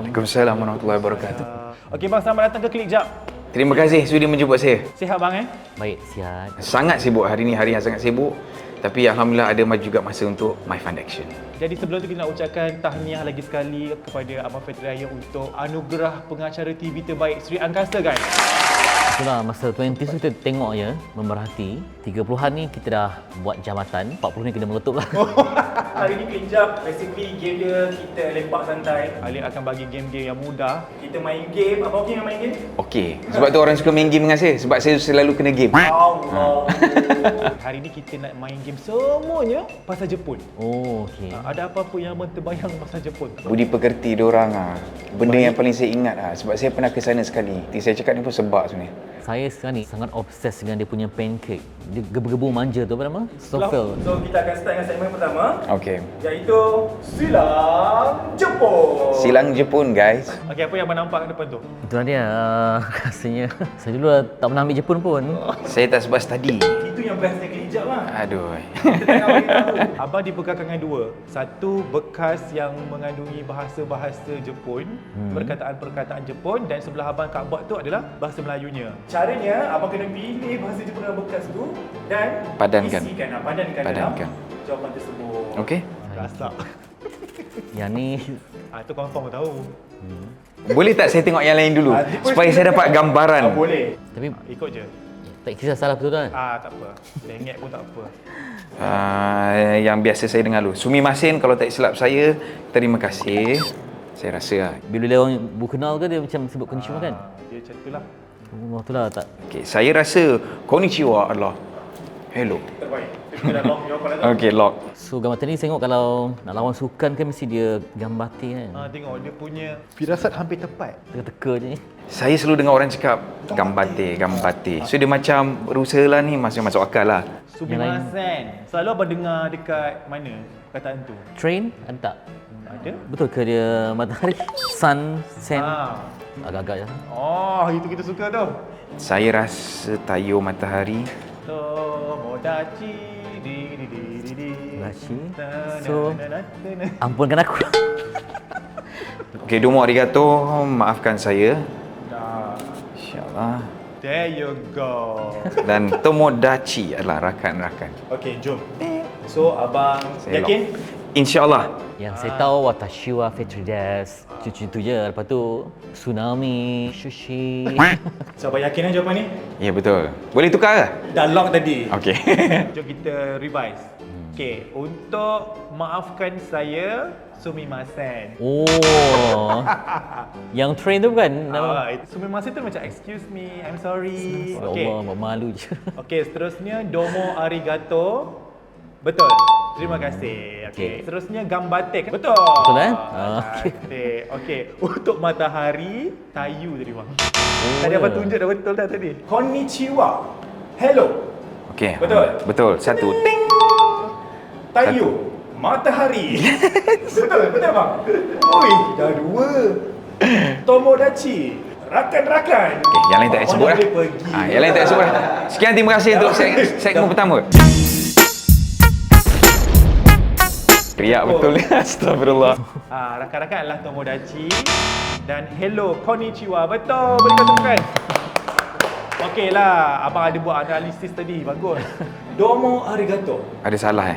Waalaikumsalam warahmatullahi wabarakatuh. Okey bang, selamat datang ke Klik Jap. Terima kasih sudi menjemput saya. Sihat bang Baik, sihat. Sangat sibuk hari ni, hari yang sangat sibuk. Tapi Alhamdulillah ada juga masa untuk My Fund Action. Jadi sebelum tu kita nak ucapkan tahniah lagi sekali kepada Abang Fetri Raya untuk anugerah pengacara TV terbaik Sri Angkasa guys. Itulah masa 20s tu kita tengok je, memerhati. 30-an ni kita dah buat jambatan, 40 ni kena meletup lah. Hari ni Klik Jap, basically game dia kita lepak santai. Alif akan bagi game-game yang mudah. Kita main game, apa okey dengan main game? Okey, sebab tu orang suka main game dengan saya. Sebab saya selalu kena game. Allah. Hari ni kita nak main game semuanya pasal Jepun. Oh, okey. Ada apa-apa yang abang terbayang pasal Jepun? Budi pekerti diorang benda yang paling saya ingat sebab saya pernah ke sana sekali. Saya cakap ni pun sebab sebenarnya. Saya sekarang ni sangat obses dengan dia punya pancake. Dia gebu-gebu manja tu apa nama? Stofel. So kita akan start dengan segmen pertama, Okey. iaitu Silang Jepun. Silang Jepun guys. Okey, apa yang abang nampak kat depan tu? Itulah dia. Rasanya saya dulu tak pernah ambil Jepun pun. Saya tak sebab study. Itu yang bestnya Klik Jap lah. Aduh. Kita tengah beritahu. Abang dibekalkan dengan dua. Satu, bekas yang mengandungi bahasa-bahasa Jepun, perkataan-perkataan Jepun, dan sebelah abang kat bot tu adalah bahasa Melayunya. Caranya, abang kena pilih bahasa Jepun dalam bekas tu dan Padankan. isikan, padankan Padankan. dalam jawapan tersebut. Okey. Rasak. Yang ni Itu confirm tahu. Boleh tak saya tengok yang lain dulu supaya saya dapat gambaran. Boleh. tapi Ikut je. tak kisah salah betul kan? Tak apa. Lengek pun tak apa. Yang biasa saya dengar dulu. Sumimasen kalau tak silap saya. Terima kasih. Saya rasa Bila dia orang kenal ke dia macam sebut konnichiwa kan? Dia macam tu lah. Oh, itulah tak. okey, saya rasa konnichiwa adalah hello. Terbaik. Kita dah lock jawapan tu. Okey, lock. So gambar ni tengok kalau nak lawan sukan kan mesti dia gambati kan. Tengok dia punya firasat hampir tepat. Teka-teka je ni. Saya selalu dengar orang cakap gambate, gambate. So dia macam berusaha lah ni, masuk akal lah. Sumimasen. Selalu abang dengar dekat mana perkataan tu? Train ada tak? Ada? Betul ke dia matahari? Sun, sen. Agak-agak je. Oh, itu kita suka tu. Saya rasa tayo matahari. Tomodachi di di di di di. Rashi. So, ampunkan aku. Okey, domo arigato. Maafkan saya. Dah. InsyaAllah. There you go. Dan tomodachi adalah rakan-rakan. Okey, jom. So, abang Saya yakin? InsyaAllah. Yang saya tahu watashi wa fetri desu. Cucu tu je. Lepas tu tsunami, sushi. So, abang yakin lah jawapan ni? Ya, betul. Boleh tukar ke? Dah lock tadi. Okey. Jom kita revise. Okey, untuk maafkan saya, sumimasen. Oh. Yang train tu bukan? Sumimasen tu macam excuse me, I'm sorry. Ya Okey. Allah, buat malu je. Okey, seterusnya domo arigato. Betul. Terima kasih. Okey. Seterusnya gambate. Betul. Betul, eh? Okey. Okey. Untuk matahari, tayu tadi bang. Oh, Tadi abang tunjuk dah betul tak tadi? Konnichiwa. Hello. Okey. Betul. Betul. Satu. Ting. Tayu. Matahari. Betul bang. Oi, dah dua. Tomodachi. Rakan-rakan. Okey, yang lain tak payah sebut lah. Boleh pergi. Yang lain tak payah sebut lah. Sekian, terima kasih untuk segmen pertama. Riak betul ni. Astagfirullah. Rakan-rakan adalah Tomodachi dan hello konnichiwa. Betul, boleh kau temukan. Okey lah, abang ada buat analisis tadi, bagus. Domo arigato. Ada salah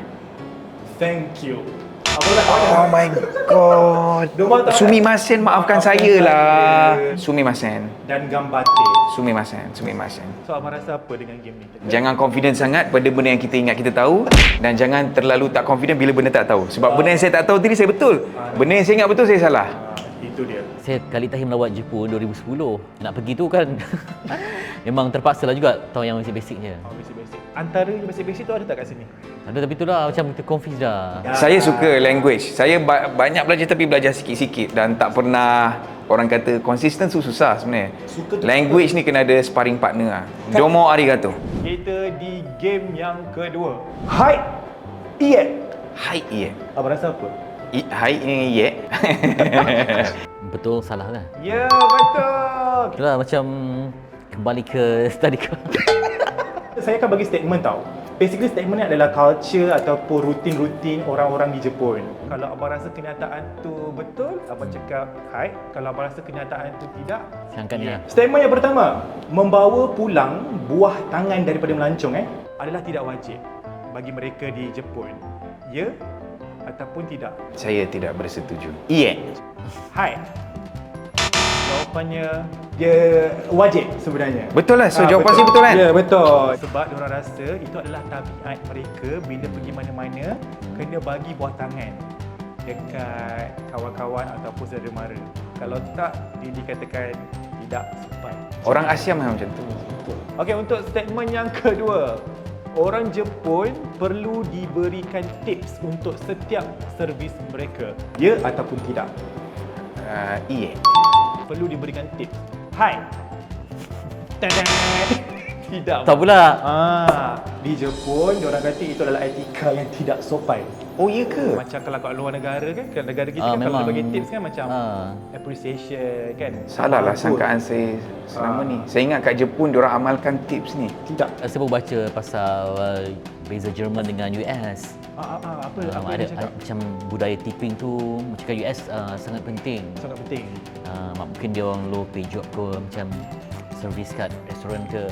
Thank you. Apa lah? Oh my god. Domo tak Sumimasen, maafkan saya lah. Sumimasen. dan gambate. Sumimasen. Sumimasen. So abang rasa apa dengan game ni? Jangan confident sangat pada benda yang kita ingat kita tahu, dan jangan terlalu tak confident bila benda tak tahu. Sebab benda yang saya tak tahu tadi saya betul. Benda yang saya ingat betul saya salah. Itu dia. Saya kali terakhir melawat Jepun 2010. Nak pergi tu kan memang terpaksa lah juga tahu yang basic-basicnya. Basic-basic. Antara basic-basic tu ada tak kat sini? Ada tapi itulah macam kita confuse dah. Saya suka language. Saya banyak belajar tapi belajar sikit-sikit dan tak pernah, orang kata konsisten susah sebenarnya. Language ni kena ada sparring partner lah. Domo arigato. Kita di game yang kedua. Hai. Iet. Hai ye. Abang rasa apa? Hai ye. Betul salah kan? Ya, betul. Itulah macam kembali ke tadi ke. Saya akan bagi statement tau. Basically statement ni adalah culture ataupun rutin-rutin orang-orang di Jepun. Kalau abang rasa kenyataan tu betul, abang cakap hai. Kalau abang rasa kenyataan tu tidak, Siangkan dia. Statement yang pertama, membawa pulang buah tangan daripada melancong adalah tidak wajib bagi mereka di Jepun. Ya ataupun tidak? Saya tidak bersetuju. Iya. Hai. Jawapannya dia wajib sebenarnya. Betul lah. So jawapan saya betul kan? Ya, betul. Sebab diorang rasa itu adalah tabiat mereka bila pergi mana-mana kena bagi buah tangan dekat kawan-kawan ataupun saudara mara. Kalau tak, dia dikatakan tidak sopan. Orang Asia memang macam tu. Okey, untuk statement yang kedua. Orang Jepun perlu diberikan tips untuk setiap servis mereka. Ya ataupun tidak? Iya. Perlu diberikan tips. Hai. Tadam. Tidak. Tak pula. Di Jepun diorang kata itu adalah etika yang tidak sopan. Oh, iya ke? Macam kalau kat luar negara kan, kat negara kita kan kalau memang. dia bagi tips kan macam appreciation kan. Salah lah Bagus. sangkaan saya selama ni. Saya ingat kat Jepun diorang amalkan tips ni. Tidak. Saya baru baca pasal beza Jerman dengan US. Apa Ada dia cakap? macam budaya tipping tu macam kat US sangat penting. Sangat penting. Mungkin dia orang low pay job ke macam servis kat restoran ke.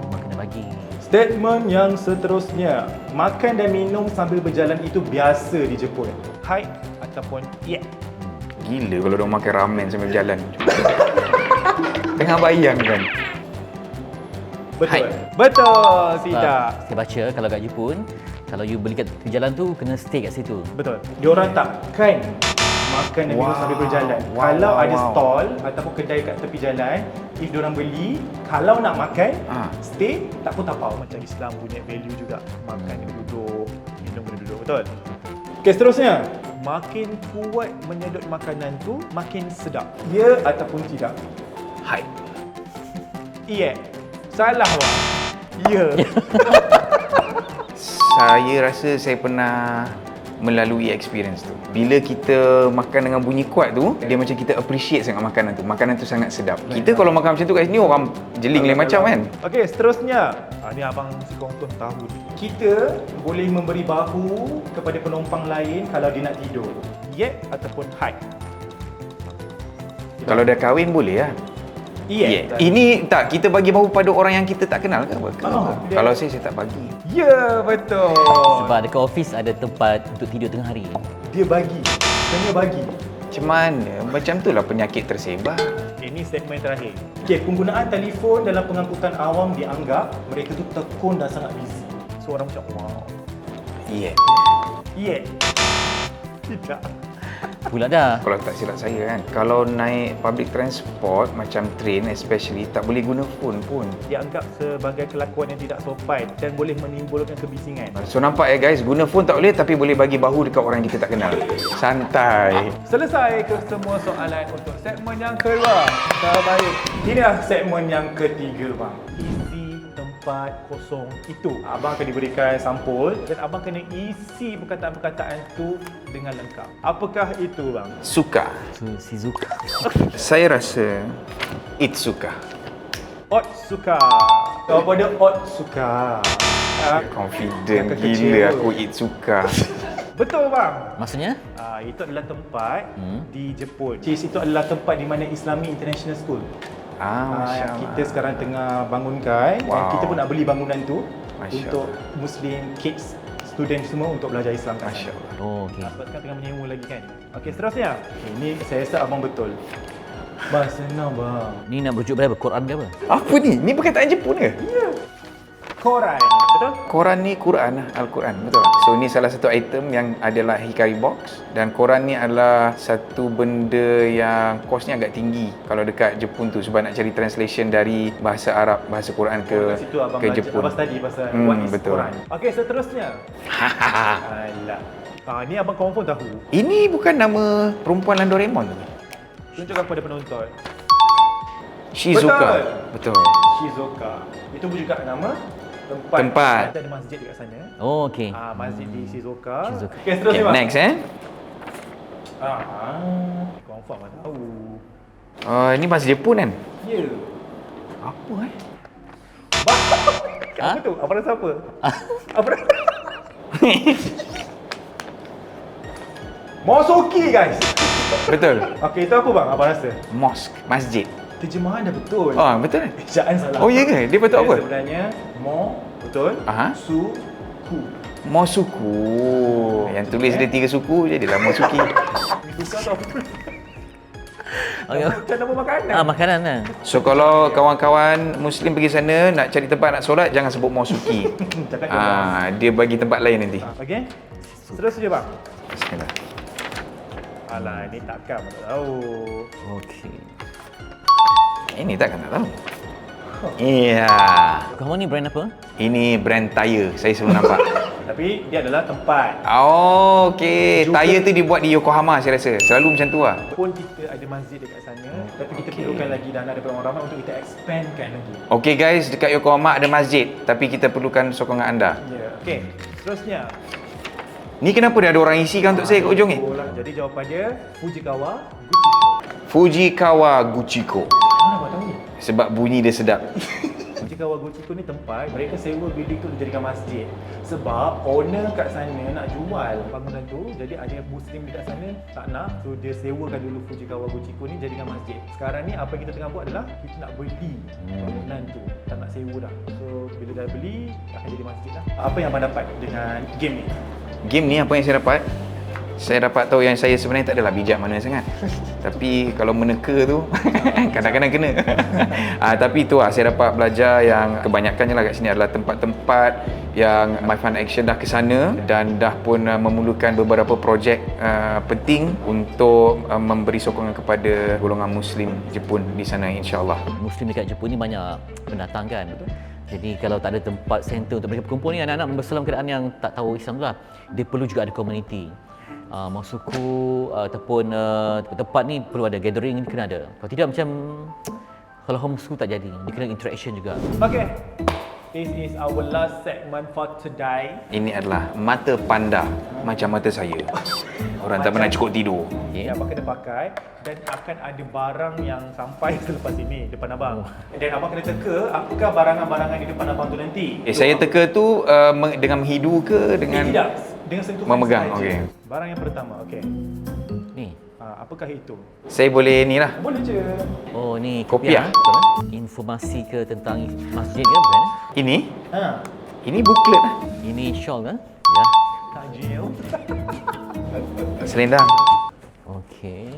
Memang kena bagi. Statement yang seterusnya, makan dan minum sambil berjalan itu biasa di Jepun. Hai ataupun yeah. Gila kalau diorang makan ramen sambil berjalan. Tengah bayang kan? Betul. Hai. Betul, tidak. Saya baca kalau kat Jepun, kalau you beli kat tepi jalan tu kena stay kat situ. Betul. Diorang takkan makan dan minum sambil berjalan. Kalau ada stall ataupun kedai kat tepi jalan, if diorang beli, kalau nak makan, stay, tak pun tapau. Macam Islam punya value juga. Makan kena duduk, minum kena duduk. Betul? Okey, seterusnya. Makin kuat menyedut makanan tu, makin sedap. Ya ataupun tidak? Hai. Iya. Salah, Wak. Ya. Saya rasa saya pernah melalui experience tu. Bila kita makan dengan bunyi kuat tu, dia macam kita appreciate sangat makanan tu. Makanan tu sangat sedap. Kita kalau makan macam tu kat sini, orang jeling lain macam kan? Okey, seterusnya. Ni abang si Kongton tahu ni. Kita boleh memberi bahu kepada penumpang lain kalau dia nak tidur. Yeah ataupun hai? Kalau dah kahwin boleh lah. Yeah. Ini tak, kita bagi bahu pada orang yang kita tak kenal ke apa? Kalau saya tak bagi. Ya, betul. Sebab dekat office ada tempat untuk tidur tengah hari. Dia bagi. Kena bagi. Macam mana? Macam tu lah penyakit tersebar. Ini statement terakhir. Okey, penggunaan telefon dalam pengangkutan awam dianggap mereka tu tekun dan sangat busy. So orang macam wow. Iya. Yeah. Tidak. Pula dah. Kalau tak silap saya kan, kalau naik public transport macam train especially, tak boleh guna phone pun. Dianggap sebagai kelakuan yang tidak sopan dan boleh menimbulkan kebisingan. So nampak ya guys, guna phone tak boleh tapi boleh bagi bahu dekat orang yang kita tak kenal. Santai. Selesai ke semua soalan untuk segmen yang kedua. Terbaik. Inilah segmen yang ketiga, bang. Isi tempat kosong itu. Abang akan diberikan sampul dan abang kena isi perkataan-perkataan itu dengan lengkap. Apakah itu, bang? Suka. Shizuka. Saya rasa Itsuka. Otsuka. Apa dia Otsuka? Confident Kakak gila kecewa. aku Itsuka. Betul, bang. Maksudnya? Itu adalah tempat di Jepun. Cheese itu adalah tempat di mana Islamic International School. Masya Yang Allah. kita sekarang tengah bangunkan dan Wow. kita pun nak beli bangunan tu Masya untuk Muslim kids, student semua untuk belajar Islam kat Masya sana. Allah. Oh, okey. Sebab sekarang tengah menyewa lagi kan. Okey, seterusnya. Ini saya rasa abang betul. Bang, senang bang. Ni nak merujuk pada apa? Quran ke apa? Apa ni? Ni perkataan Jepun ke? Koran, betul? Koran ni Quran lah, Al-Quran, betul tak? So ni salah satu item yang adalah Hikari Box dan Quran ni adalah satu benda yang kosnya agak tinggi kalau dekat Jepun tu sebab nak cari translation dari bahasa Arab, bahasa Quran ke Kat situ abang ke belajar, Jepun. abang study pasal what is betul. Quran. Okey, seterusnya. Alah. Ni abang confirm tahu. Ini bukan nama perempuan dalam Doraemon tu? Tunjukkan kepada penonton. Shizuka. Betul. Shizuoka. Itu pun juga nama tempat. Tempat. Ada masjid dekat sana. Oh, okey. Masjid di Shizuoka. Shizuoka. Okey, seterusnya Okay, bang. next Confirm lah tahu. Ini bahasa Jepun kan? Ya. Apa Apa tu? Apa rasa apa? Apa rasa? Mosoki guys. Betul. Okey, itu apa bang? Apa rasa? Mosque, masjid. Terjemahan dah betul. Oh, betul. Ejaan salah. Oh, iya ke? Dia betul apa? Sebenarnya mo betul. Aha. Su ku. Mosuku. Yang tulis dia 3 suku jadilah Mosuki. Susah tau. Okay. Macam nama makanan. Makanan lah. So kalau kawan-kawan Muslim pergi sana nak cari tempat nak solat, jangan sebut Mosuki. Cakap je bang. Dia bagi tempat lain nanti. Okey. Terus je bang. Bismillah. Alah, ni takkan tak tahu. Okey. Ini takkan tak tahu. Iya. Kamu ni brand apa? Ini brand tayar. Saya selalu nampak. Tapi dia adalah tempat. Oh, okey. Juga- Tayar tu dibuat di Yokohama saya rasa. Selalu macam tu lah. Pun kita ada masjid dekat sana, tapi kita perlukan lagi dana daripada orang ramai untuk kita expandkan lagi. Okey guys, dekat Yokohama ada masjid. Tapi kita perlukan sokongan anda. Ya. Okey. Seterusnya. Ni kenapa dia ada orang isikan untuk saya kat ujung ni? Jadi jawapan dia Fujikawa Guchiko. Fujikawa Guchiko. Mana abang tahu ni? Sebab bunyi dia sedap. Fujikawa Guchiko ni tempat mereka sewa building tu dijadikan masjid. Sebab owner kat sana nak jual bangunan tu, jadi ada Muslim dekat sana tak nak, so dia sewakan dulu Fujikawa Guchiko ni jadikan masjid. Sekarang ni apa yang kita tengah buat adalah kita nak beli bangunan tu, tak nak sewa dah. So bila dah beli akan jadi masjid lah. Apa yang abang dapat dengan game ni? Game ni apa yang saya dapat? Saya dapat tahu yang saya sebenarnya tak adalah bijak mana sangat. Tapi kalau meneka tu kadang-kadang kena. Tapi itu lah, saya dapat belajar yang kebanyakannya lah kat sini adalah tempat-tempat yang My Fun Action dah ke sana dan dah pun memerlukan beberapa projek penting untuk memberi sokongan kepada golongan Muslim Jepun di sana, insya-Allah. Muslim dekat Jepun ni banyak pendatang kan. Jadi kalau tak ada tempat center untuk mereka berkumpul ni, anak-anak berselam keadaan yang tak tahu Islam tu lah, dia perlu juga ada komuniti. Masuku ataupun tempat ni perlu ada gathering, ni kena ada. Kalau tidak macam kalau homeschool tak jadi, dia kena interaction juga. Okay, this is our last segment for today. Ini adalah mata panda macam mata saya. Orang tak pernah cukup tidur. Okay. Yang abang kena pakai dan akan ada barang yang sampai selepas ini depan abang. Dan abang kena teka apakah barangan-barangan di depan abang tu nanti. Saya teka tu dengan menghidu ke dengan Tidak, dengan sentuhan memegang, sahaja. okey. Barang yang pertama, okey. Ni. Apakah itu? saya boleh ni lah. Boleh je. Oh ni Kopiah. betul, eh? Informasi ke tentang masjid ke bukan? Ini Ha, ini booklet lah. Ini shawl kan? Ya. tajil. Selendang. Okey.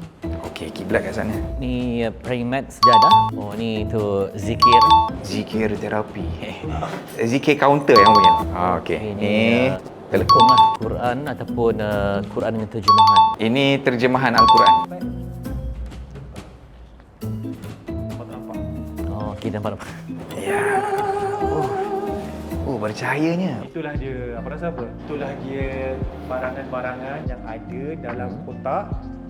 Okey, kiblat kat sana. Ni praying mat sejadah. Oh ni tu zikir. Zikir terapi. Zikir counter yang punya. Okey. Ni telekong lah Quran ataupun Quran dengan terjemahan. ini terjemahan Al-Quran. Nampak. Oh okey nampak. Ya. Oh, bercahayanya. Itulah dia. Apa rasa apa? Itulah dia barangan-barangan yang ada dalam kotak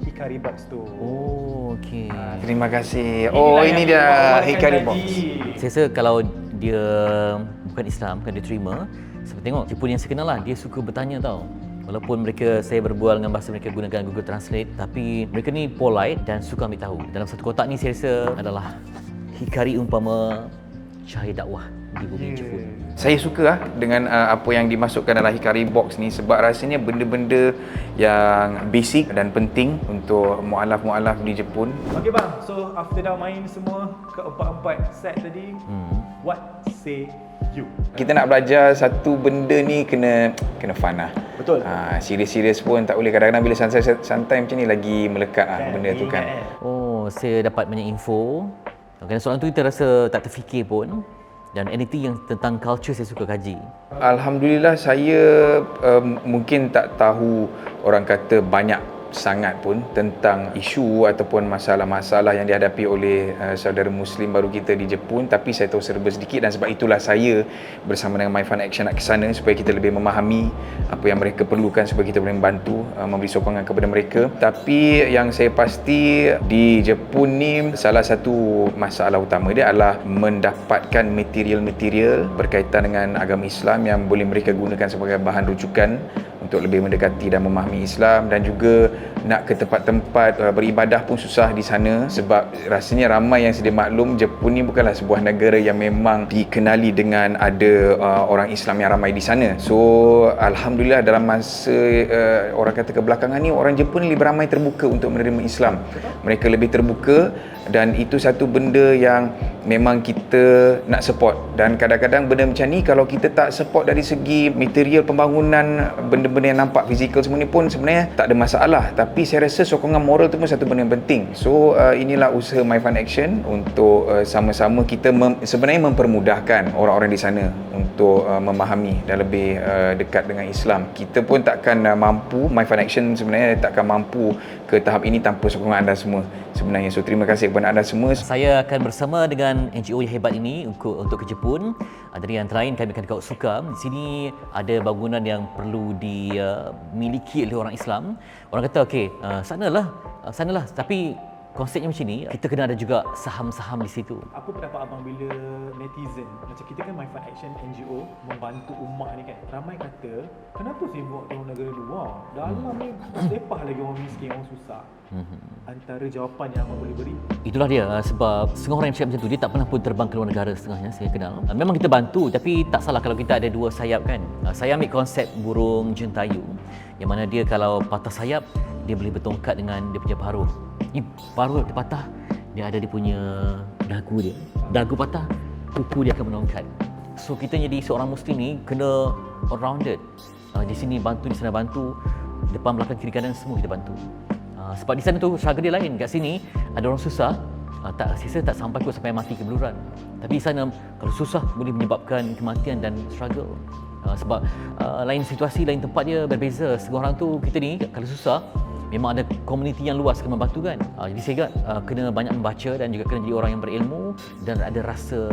Hikari box tu. Oh okey. Terima kasih. Oh, Inilah ini yang dia dibawakan Hikari tadi. Box. Saya rasa kalau dia bukan Islam, bukan dia terima, sebab tengok Jepun yang saya kenal lah, dia suka bertanya tau. Walaupun mereka, saya berbual dengan bahasa mereka gunakan Google Translate, tapi mereka ni polite dan suka ambil tahu. Dalam satu kotak ni saya rasa adalah Hikari umpama cahaya dakwah di bumi Jepun. Saya suka lah dengan apa yang dimasukkan dalam Hikari Box ni sebab rasanya benda-benda yang basic dan penting untuk mu'alaf-mu'alaf di Jepun. Okey bang, so after dah main semua keempat-empat set tadi, what say you? Kita nak belajar satu benda ni kena fun lah. Betul. Serius-serius pun tak boleh. Kadang-kadang bila santai macam ni lagi melekat lah benda tu kan. Oh, saya dapat banyak info. Kerana soalan tu kita rasa tak terfikir pun. Dan anything yang tentang culture saya suka kaji. Alhamdulillah saya mungkin tak tahu, orang kata banyak sangat pun tentang isu ataupun masalah-masalah yang dihadapi oleh saudara Muslim baru kita di Jepun, tapi saya tahu serba sedikit dan sebab itulah saya bersama dengan My Fun Action nak ke sana supaya kita lebih memahami apa yang mereka perlukan supaya kita boleh membantu memberi sokongan kepada mereka. Tapi yang saya pasti di Jepun ni salah satu masalah utama dia adalah mendapatkan material-material berkaitan dengan agama Islam yang boleh mereka gunakan sebagai bahan rujukan untuk lebih mendekati dan memahami Islam, dan juga nak ke tempat-tempat beribadah pun susah di sana sebab rasanya ramai yang sedia maklum Jepun ni bukanlah sebuah negara yang memang dikenali dengan ada orang Islam yang ramai di sana. So alhamdulillah dalam masa orang kata kebelakangan ni orang Jepun lebih ramai terbuka untuk menerima Islam. Mereka lebih terbuka dan itu satu benda yang memang kita nak support. Dan kadang-kadang benda macam ni kalau kita tak support dari segi material pembangunan, benda-benda yang nampak fizikal semua ni pun sebenarnya tak ada masalah, tapi saya rasa sokongan moral tu pun satu benda yang penting. So inilah usaha My Fund Action untuk sama-sama kita sebenarnya mempermudahkan orang-orang di sana untuk memahami dan lebih dekat dengan Islam. Kita pun takkan mampu, My Fund Action sebenarnya takkan mampu ke tahap ini tanpa sokongan anda semua sebenarnya. So terima kasih kepada anda semua. Saya akan bersama dengan NGO yang hebat ini untuk ke Jepun. Dari yang lain kami akan kau suka. Di sini ada bangunan yang perlu dimiliki oleh orang Islam. Orang kata okey, sanalah. Tapi konsepnya macam ni, kita kena ada juga saham-saham di situ. Apa pendapat abang bila netizen, macam kita kan My Fund Action NGO membantu umat ni kan, ramai kata kenapa sih buat orang negara luar, dalam ni sepah lagi orang miskin, orang susah. Antara jawapan yang abang boleh beri? Itulah dia, sebab setengah orang yang cakap macam tu dia tak pernah pun terbang ke luar negara, setengahnya saya kenal. Memang kita bantu, tapi tak salah kalau kita ada dua sayap kan. Saya ambil konsep burung jentayu yang mana dia kalau patah sayap dia boleh bertongkat dengan dia punya paruh. Ni paruh dia patah, dia ada dia punya dagu dia. Dagu patah, kuku dia akan menongkat. So kita jadi seorang Muslim ni kena all-rounded. Di sini bantu, di sana bantu, depan belakang kiri kanan semua kita bantu. Sebab di sana tu struggle dia lain. Kat sini ada orang susah, tak sisa tak sampai kot sampai mati kebeluran. Tapi di sana kalau susah boleh menyebabkan kematian dan struggle. Sebab lain situasi, lain tempat dia berbeza. Setengah orang tu kita ni kalau susah memang ada komuniti yang luas akan membantu kan. Jadi saya ingat kena banyak membaca dan juga kena jadi orang yang berilmu dan ada rasa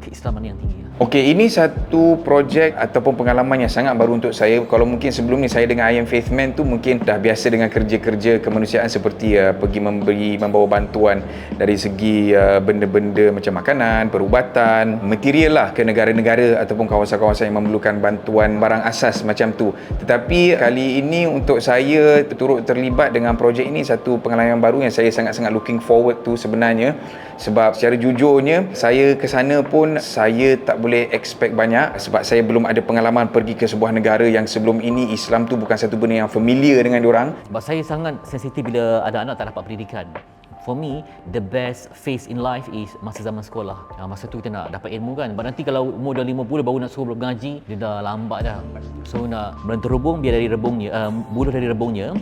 keislaman yang tinggi. Okey, ini satu projek ataupun pengalaman yang sangat baru untuk saya. Kalau mungkin sebelum ni saya dengan I Am Faith Man tu mungkin dah biasa dengan kerja-kerja kemanusiaan seperti pergi membawa bantuan dari segi benda-benda macam makanan, perubatan, material lah ke negara-negara ataupun kawasan-kawasan yang memerlukan bantuan barang asas macam tu. Tetapi kali ini untuk saya turut terlibat dengan projek ini satu pengalaman baru yang saya sangat-sangat looking forward tu sebenarnya. Sebab secara jujurnya saya ke sana pun saya tak boleh expect banyak sebab saya belum ada pengalaman pergi ke sebuah negara yang sebelum ini Islam tu bukan satu benda yang familiar dengan diorang. Sebab saya sangat sensitif bila ada anak tak dapat pendidikan. For me, the best phase in life is masa zaman sekolah. Masa tu kita nak dapat ilmu kan. Sebab nanti kalau umur dah 50 baru nak suruh mengaji, dia dah lambat dah. So nak berterhubung biar dari rebungnya, buluh dari rebungnya.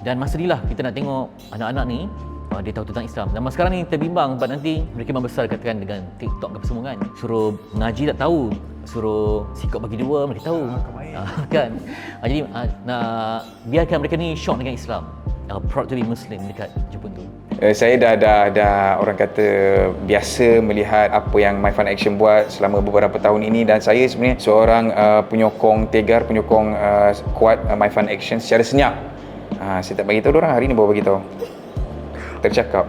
Dan masa ni lah kita nak tengok anak-anak ni dia tahu tentang Islam. Dan sekarang ni terbimbang sebab nanti mereka membesar katakan dengan TikTok apa semua kan. Suruh mengaji tak tahu, suruh sikap bagi dua mereka tahu. Kan. Jadi nak biarkan mereka ni shock dengan Islam. Proud to be Muslim dekat Jepun tu. Saya dah orang kata biasa melihat apa yang My Fund Action buat selama beberapa tahun ini, dan saya sebenarnya seorang penyokong tegar, penyokong kuat My Fund Action secara senyap. Saya tak bagi tahu orang, hari ni baru bagi tahu. Tercakap.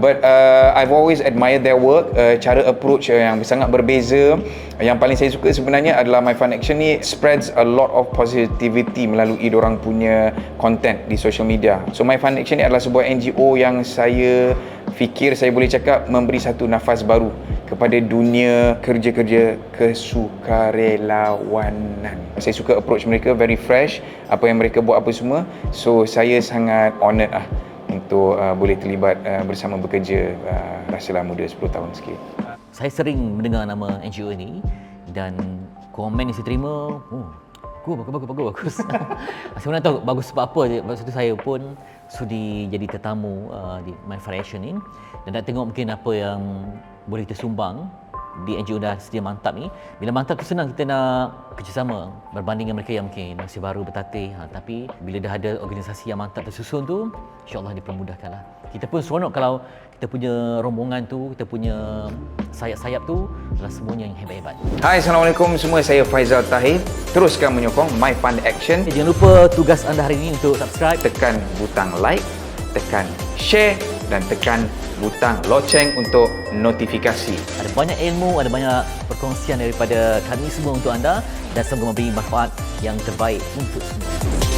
But I've always admired their work, cara approach yang sangat berbeza. Yang paling saya suka sebenarnya adalah My Fund Action ni spreads a lot of positivity melalui diorang punya content di social media. So My Fund Action ni adalah sebuah NGO yang saya fikir saya boleh cakap memberi satu nafas baru kepada dunia kerja-kerja kesukarelawanan. Saya suka approach mereka, very fresh, apa yang mereka buat apa semua. So saya sangat honoured untuk boleh terlibat bersama bekerja rasalah muda 10 tahun sikit. Saya sering mendengar nama NGO ini dan komen yang saya terima, bagus. Sebenarnya tahu bagus sebab apa je. Sebab itu saya pun sudi jadi tetamu di My Fund Action ni dan nak tengok mungkin apa yang boleh kita sumbang di NGO dah sedia mantap ni. Bila mantap tu senang kita nak kerjasama berbanding dengan mereka yang mungkin masih baru bertatih. Tapi bila dah ada organisasi yang mantap tersusun tu, insyaAllah dipermudahkan lah. Kita pun seronok kalau kita punya rombongan tu, kita punya sayap-sayap tu adalah semuanya yang hebat-hebat. Hai, Assalamualaikum semua, saya Faizal Tahir. Teruskan menyokong My Fund Action. Jangan lupa tugas anda hari ini untuk subscribe, tekan butang like, tekan share dan tekan butang loceng untuk notifikasi. Ada banyak ilmu, ada banyak perkongsian daripada kami semua untuk anda dan semoga memberi manfaat yang terbaik untuk semua.